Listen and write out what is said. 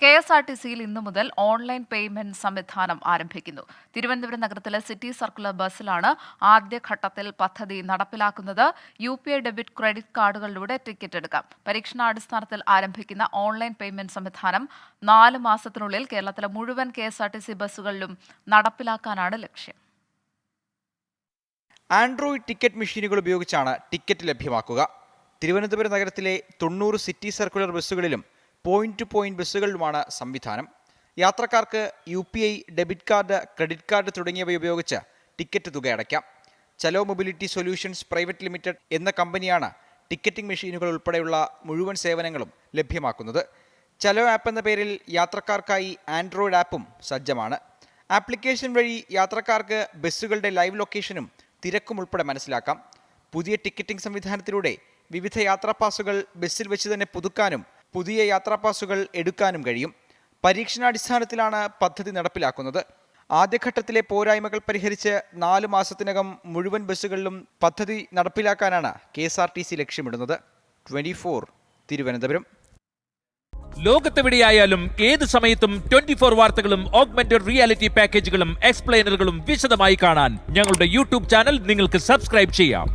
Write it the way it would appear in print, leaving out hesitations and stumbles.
KSRTCയിൽ ഇന്നു മുതൽ online payment സംവിധാനം ആരംഭിക്കുന്നു. തിരുവനന്തപുരം നഗരത്തിലെ സിറ്റി സർക്കുലർ ബസ്സിലാണ് ആദ്യഘട്ടത്തിൽ പദ്ധതി നടപ്പിലാക്കുന്നത്. UPI ഡെബിറ്റ് ക്രെഡിറ്റ് കാർഡുകളിലൂടെ ടിക്കറ്റ് എടുക്കാം. പരീക്ഷണാടിസ്ഥാനത്തിൽ ആരംഭിക്കുന്ന ഓൺലൈൻ പേയ്മെന്റ് സംവിധാനം 4 മാസത്തിനുള്ളിൽ കേരളത്തിലെ മുഴുവൻ KSRTC ബസ്സുകളിലും നടപ്പിലാക്കാനാണ് ലക്ഷ്യം. ആൻഡ്രോയിഡ് ടിക്കറ്റ് മെഷീനുകൾ ഉപയോഗിച്ചാണ് ടിക്കറ്റ് ലഭ്യമാക്കുക. തിരുവനന്തപുരം നഗരത്തിലെ 90 സിറ്റി സർക്കുലർ ബസ്സുകളിലും പോയിന്റ് ടു പോയിന്റ് ബസ്സുകളിലുമാണ് സംവിധാനം. യാത്രക്കാർക്ക് UPI debit card, credit card തുടങ്ങിയവ ഉപയോഗിച്ച് ടിക്കറ്റ് തുക അടയ്ക്കാം. ചലോ മൊബിലിറ്റി സൊല്യൂഷൻസ് പ്രൈവറ്റ് ലിമിറ്റഡ് എന്ന കമ്പനിയാണ് ടിക്കറ്റിംഗ് മെഷീനുകൾ ഉൾപ്പെടെയുള്ള മുഴുവൻ സേവനങ്ങളും ലഭ്യമാക്കുന്നത്. ചലോ ആപ്പ് എന്ന പേരിൽ യാത്രക്കാർക്കായി ആൻഡ്രോയിഡ് ആപ്പും സജ്ജമാണ്. ആപ്ലിക്കേഷൻ വഴി യാത്രക്കാർക്ക് ബസ്സുകളുടെ ലൈവ് ലൊക്കേഷനും തിരക്കും ഉൾപ്പെടെ മനസ്സിലാക്കാം. പുതിയ ടിക്കറ്റിംഗ് സംവിധാനത്തിലൂടെ വിവിധ യാത്രാപാസുകൾ ബസ്സിൽ വെച്ച് തന്നെ പുതുക്കാനും പുതിയ യാത്രാപാസുകൾ എടുക്കാനും കഴിയും. പരീക്ഷണാടിസ്ഥാനത്തിലാണ് പദ്ധതി നടപ്പിലാക്കുന്നത്. ആദ്യഘട്ടത്തിലെ പോരായ്മകൾ പരിഹരിച്ച് 4 മാസത്തിനകം മുഴുവൻ ബസ്സുകളിലും പദ്ധതി നടപ്പിലാക്കാനാണ് KSRTC ലക്ഷ്യമിടുന്നത്. 24 തിരുവനന്തപുരം. ലോകത്തെവിടെയായാലും ഏത് സമയത്തും 24 വാർത്തകളും ഓഗ്മെന്റഡ് റിയാലിറ്റി പാക്കേജുകളും എക്സ്പ്ലെയിനറുകളും വിശദമായി കാണാൻ ഞങ്ങളുടെ YouTube ചാനൽ നിങ്ങൾക്ക് സബ്സ്ക്രൈബ് ചെയ്യാം.